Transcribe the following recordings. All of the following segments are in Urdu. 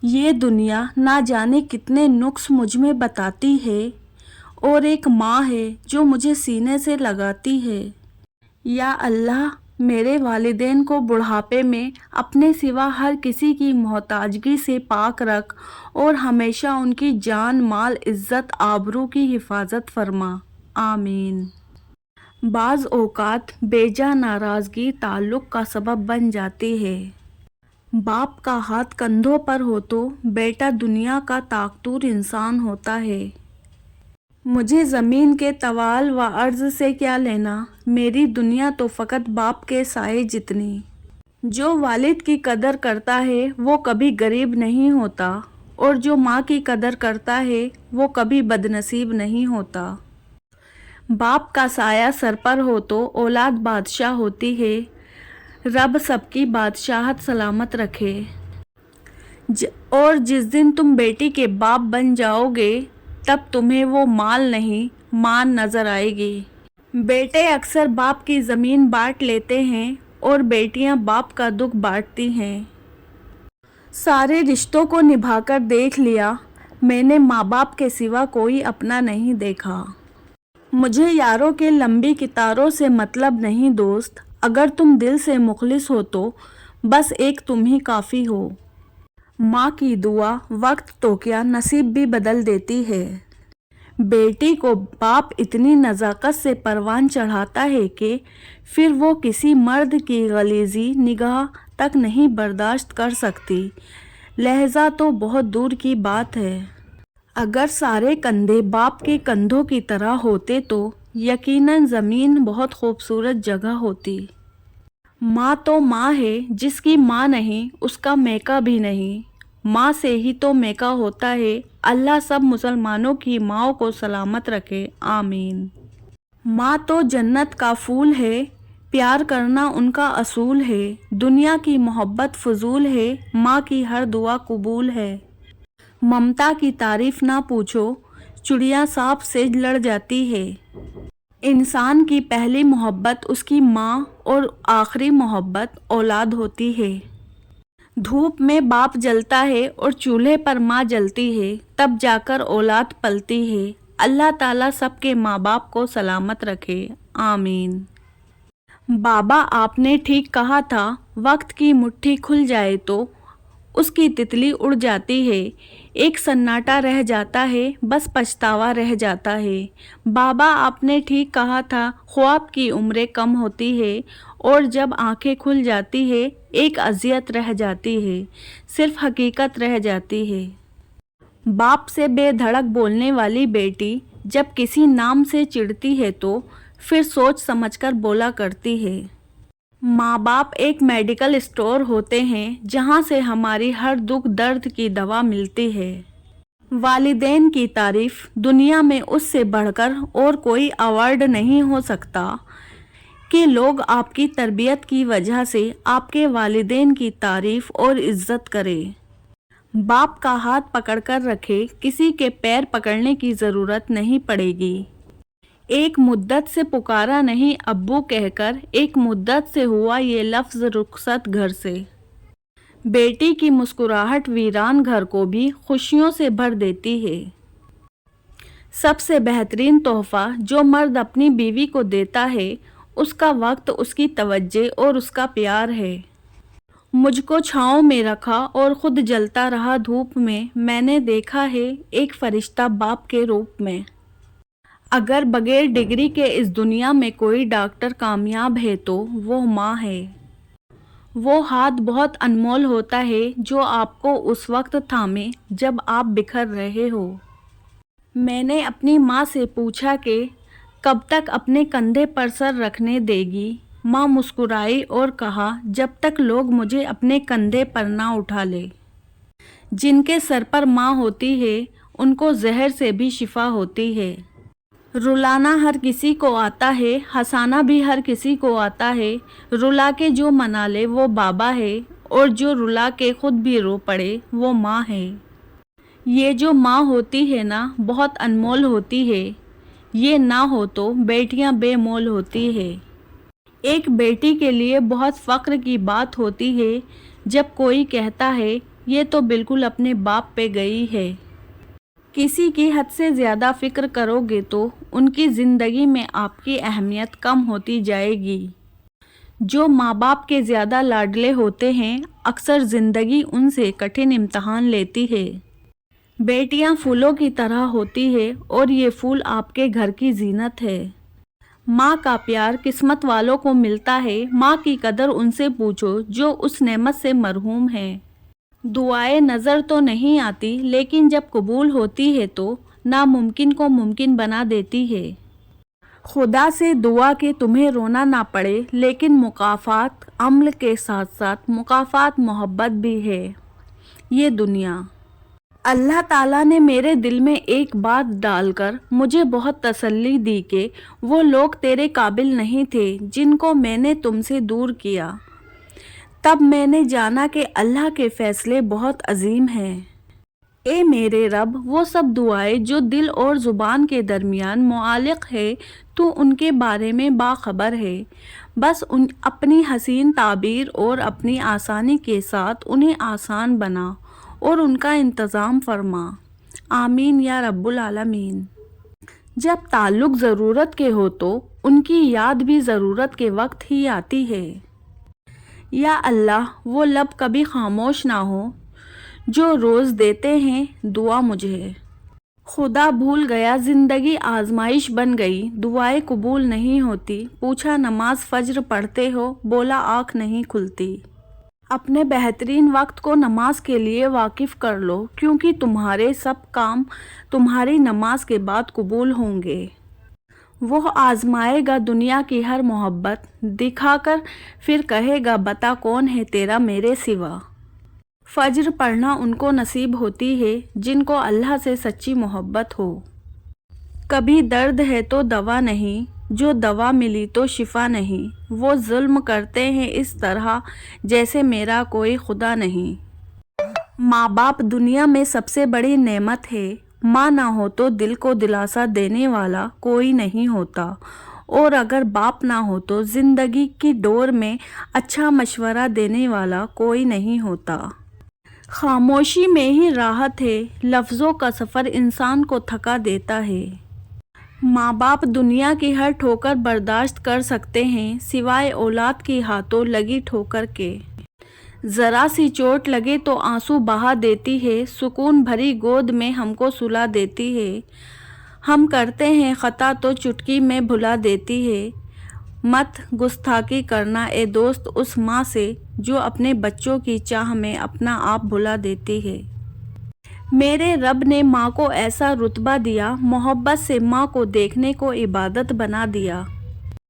یہ دنیا نہ جانے کتنے نقص مجھ میں بتاتی ہے، اور ایک ماں ہے جو مجھے سینے سے لگاتی ہے۔ یا اللہ، میرے والدین کو بڑھاپے میں اپنے سوا ہر کسی کی محتاجگی سے پاک رکھ اور ہمیشہ ان کی جان، مال، عزت، آبرو کی حفاظت فرما، آمین۔ بعض اوقات بیجا ناراضگی تعلق کا سبب بن جاتی ہے۔ باپ کا ہاتھ کندھوں پر ہو تو بیٹا دنیا کا طاقتور انسان ہوتا ہے۔ مجھے زمین کے طوال و عرض سے کیا لینا، میری دنیا تو فقط باپ کے سائے جتنی۔ جو والد کی قدر کرتا ہے وہ کبھی غریب نہیں ہوتا، اور جو ماں کی قدر کرتا ہے وہ کبھی بدنصیب نہیں ہوتا۔ باپ کا سایہ سر پر ہو تو اولاد بادشاہ ہوتی ہے، رب سب کی بادشاہت سلامت رکھے۔ اور جس دن تم بیٹی کے باپ بن جاؤ گے تب تمہیں وہ مال نہیں، ماں نظر آئے گی۔ بیٹے اکثر باپ کی زمین بانٹ لیتے ہیں اور بیٹیاں باپ کا دکھ بانٹتی ہیں۔ سارے رشتوں کو نبھا کر دیکھ لیا، میں نے ماں باپ کے سوا کوئی اپنا نہیں دیکھا۔ مجھے یاروں کے لمبی قطاروں سے مطلب نہیں دوست، اگر تم دل سے مخلص ہو تو بس ایک تم ہی کافی ہو۔ ماں کی دعا وقت تو کیا نصیب بھی بدل دیتی ہے۔ بیٹی کو باپ اتنی نزاکت سے پروان چڑھاتا ہے کہ پھر وہ کسی مرد کی غلیظی نگاہ تک نہیں برداشت کر سکتی، لہذا تو بہت دور کی بات ہے۔ اگر سارے کندھے باپ کے کندھوں کی طرح ہوتے تو یقیناً زمین بہت خوبصورت جگہ ہوتی۔ ماں تو ماں ہے، جس کی ماں نہیں اس کا میکا بھی نہیں۔ ماں سے ہی تو میکا ہوتا ہے۔ اللہ سب مسلمانوں کی ماؤں کو سلامت رکھے، آمین۔ ماں تو جنت کا پھول ہے، پیار کرنا ان کا اصول ہے۔ دنیا کی محبت فضول ہے، ماں کی ہر دعا قبول ہے۔ ممتا کی تعریف نہ پوچھو، چڑیا سانپ سے لڑ جاتی ہے۔ انسان کی پہلی محبت اس کی ماں اور آخری محبت اولاد ہوتی ہے۔ دھوپ میں باپ جلتا ہے اور چولہے پر ماں جلتی ہے، تب جا کر اولاد پلتی ہے۔ اللہ تعالیٰ سب کے ماں باپ کو سلامت رکھے، آمین۔ بابا، آپ نے ٹھیک کہا تھا، وقت کی مٹھی کھل جائے تو اس کی تتلی اڑ جاتی ہے، ایک سناٹا رہ جاتا ہے، بس پچھتاوا رہ جاتا ہے۔ بابا، آپ نے ٹھیک کہا تھا، خواب کی عمریں کم ہوتی ہے اور جب آنکھیں کھل جاتی ہے ایک اذیت رہ جاتی ہے، صرف حقیقت رہ جاتی ہے۔ باپ سے بے دھڑک بولنے والی بیٹی جب کسی نام سے چڑھتی ہے تو پھر سوچ سمجھ کر بولا کرتی ہے۔ ماں باپ ایک میڈیکل اسٹور ہوتے ہیں جہاں سے ہماری ہر دکھ درد کی دوا ملتی ہے۔ والدین کی تعریف دنیا میں اس سے بڑھ کر اور کوئی ایوارڈ نہیں ہو سکتا کہ لوگ آپ کی تربیت کی وجہ سے آپ کے والدین کی تعریف اور عزت کریں۔ باپ کا ہاتھ پکڑ کر رکھے، کسی کے پیر پکڑنے کی ضرورت نہیں پڑے گی۔ ایک مدت سے پکارا نہیں ابو کہہ کر، ایک مدت سے ہوا یہ لفظ رخصت گھر سے۔ بیٹی کی مسکراہٹ ویران گھر کو بھی خوشیوں سے بھر دیتی ہے۔ سب سے بہترین تحفہ جو مرد اپنی بیوی کو دیتا ہے اس کا وقت، اس کی توجہ اور اس کا پیار ہے۔ مجھ کو چھاؤں میں رکھا اور خود جلتا رہا دھوپ میں، میں نے دیکھا ہے ایک فرشتہ باپ کے روپ میں۔ اگر بغیر ڈگری کے اس دنیا میں کوئی ڈاکٹر کامیاب ہے تو وہ ماں ہے۔ وہ ہاتھ بہت انمول ہوتا ہے جو آپ کو اس وقت تھامے جب آپ بکھر رہے ہو۔ میں نے اپنی ماں سے پوچھا کہ کب تک اپنے کندھے پر سر رکھنے دے گی؟ ماں مسکرائی اور کہا، جب تک لوگ مجھے اپنے کندھے پر نہ اٹھا لیں۔ جن کے سر پر ماں ہوتی ہے ان کو زہر سے بھی شفا ہوتی ہے۔ رلانا ہر کسی کو آتا ہے، ہنسانا بھی ہر کسی کو آتا ہے۔ رلا کے جو منا لے وہ بابا ہے، اور جو رلا کے خود بھی رو پڑے وہ ماں ہے۔ یہ جو ماں ہوتی ہے نا بہت انمول ہوتی ہے، یہ نہ ہو تو بیٹیاں بے مول ہوتی ہے۔ ایک بیٹی کے لیے بہت فخر کی بات ہوتی ہے جب کوئی کہتا ہے یہ تو بالکل اپنے باپ پہ گئی ہے۔ کسی کی حد سے زیادہ فکر کرو گے تو ان کی زندگی میں آپ کی اہمیت کم ہوتی جائے گی۔ جو ماں باپ کے زیادہ لاڈلے ہوتے ہیں اکثر زندگی ان سے کٹھن امتحان لیتی ہے۔ بیٹیاں پھولوں کی طرح ہوتی ہے اور یہ پھول آپ کے گھر کی زینت ہے۔ ماں کا پیار قسمت والوں کو ملتا ہے۔ ماں کی قدر ان سے پوچھو جو اس نعمت سے محروم ہیں۔ دعائیں نظر تو نہیں آتی لیکن جب قبول ہوتی ہے تو ناممکن کو ممکن بنا دیتی ہے۔ خدا سے دعا کہ تمہیں رونا نہ پڑے، لیکن مکافات عمل کے ساتھ ساتھ مکافات محبت بھی ہے۔ یہ دنیا اللہ تعالیٰ نے میرے دل میں ایک بات ڈال کر مجھے بہت تسلی دی کہ وہ لوگ تیرے قابل نہیں تھے جن کو میں نے تم سے دور کیا۔ تب میں نے جانا کہ اللہ کے فیصلے بہت عظیم ہیں۔ اے میرے رب، وہ سب دعائیں جو دل اور زبان کے درمیان معلق ہے تو ان کے بارے میں باخبر ہے، بس اپنی حسین تعبیر اور اپنی آسانی کے ساتھ انہیں آسان بنا اور ان کا انتظام فرما۔ آمین یا رب العالمین۔ جب تعلق ضرورت کے ہو تو ان کی یاد بھی ضرورت کے وقت ہی آتی ہے۔ یا اللہ، وہ لب کبھی خاموش نہ ہو جو روز دیتے ہیں دعا مجھے۔ خدا بھول گیا، زندگی آزمائش بن گئی، دعائیں قبول نہیں ہوتی، پوچھا نماز فجر پڑھتے ہو، بولا آنکھ نہیں کھلتی۔ اپنے بہترین وقت کو نماز کے لیے واقف کر لو کیونکہ تمہارے سب کام تمہاری نماز کے بعد قبول ہوں گے۔ وہ آزمائے گا دنیا کی ہر محبت، دکھا کر پھر کہے گا بتا کون ہے تیرا میرے سوا۔ فجر پڑھنا ان کو نصیب ہوتی ہے جن کو اللہ سے سچی محبت ہو۔ کبھی درد ہے تو دوا نہیں، جو دوا ملی تو شفا نہیں۔ وہ ظلم کرتے ہیں اس طرح جیسے میرا کوئی خدا نہیں۔ ماں باپ دنیا میں سب سے بڑی نعمت ہے۔ ماں نہ ہو تو دل کو دلاسا دینے والا کوئی نہیں ہوتا، اور اگر باپ نہ ہو تو زندگی کی ڈور میں اچھا مشورہ دینے والا کوئی نہیں ہوتا۔ خاموشی میں ہی راحت ہے، لفظوں کا سفر انسان کو تھکا دیتا ہے۔ ماں باپ دنیا کی ہر ٹھوکر برداشت کر سکتے ہیں سوائے اولاد کی ہاتھوں لگی ٹھوکر کے۔ ذرا سی چوٹ لگے تو آنسو بہا دیتی ہے، سکون بھری گود میں ہم کو سلا دیتی ہے۔ ہم کرتے ہیں خطا تو چٹکی میں بھلا دیتی ہے۔ مت گستاخی کرنا اے دوست اس ماں سے جو اپنے بچوں کی چاہ میں اپنا آپ بھلا دیتی ہے۔ میرے رب نے ماں کو ایسا رتبہ دیا، محبت سے ماں کو دیکھنے کو عبادت بنا دیا۔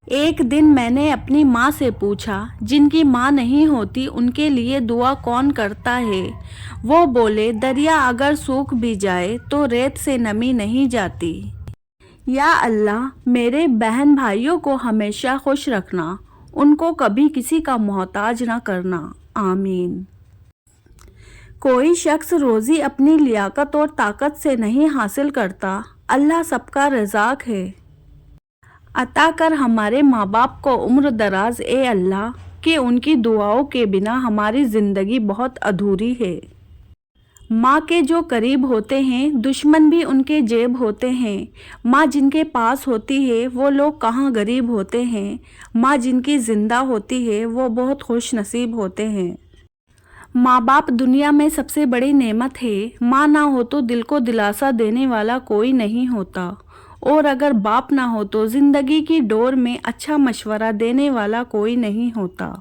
ایک دن میں نے اپنی ماں سے پوچھا جن کی ماں نہیں ہوتی ان کے لیے دعا کون کرتا ہے؟ وہ بولے دریا اگر سوکھ بھی جائے تو ریت سے نمی نہیں جاتی۔ یا اللہ، میرے بہن بھائیوں کو ہمیشہ خوش رکھنا، ان کو کبھی کسی کا محتاج نہ کرنا۔ آمین۔ کوئی شخص روزی اپنی لیاقت اور طاقت سے نہیں حاصل کرتا، اللہ سب کا رزاق ہے۔ عطا کر ہمارے ماں باپ کو عمر دراز اے اللہ، کہ ان کی دعاؤں کے بنا ہماری زندگی بہت ادھوری ہے۔ ماں کے جو قریب ہوتے ہیں دشمن بھی ان کے جیب ہوتے ہیں۔ ماں جن کے پاس ہوتی ہے وہ لوگ کہاں غریب ہوتے ہیں۔ ماں جن کی زندہ ہوتی ہے وہ بہت خوش نصیب ہوتے ہیں۔ ماں باپ دنیا میں سب سے بڑی نعمت ہے۔ ماں نہ ہو تو دل کو دلاسا دینے والا کوئی نہیں ہوتا، اور اگر باپ نہ ہو تو زندگی کی ڈور میں اچھا مشورہ دینے والا کوئی نہیں ہوتا۔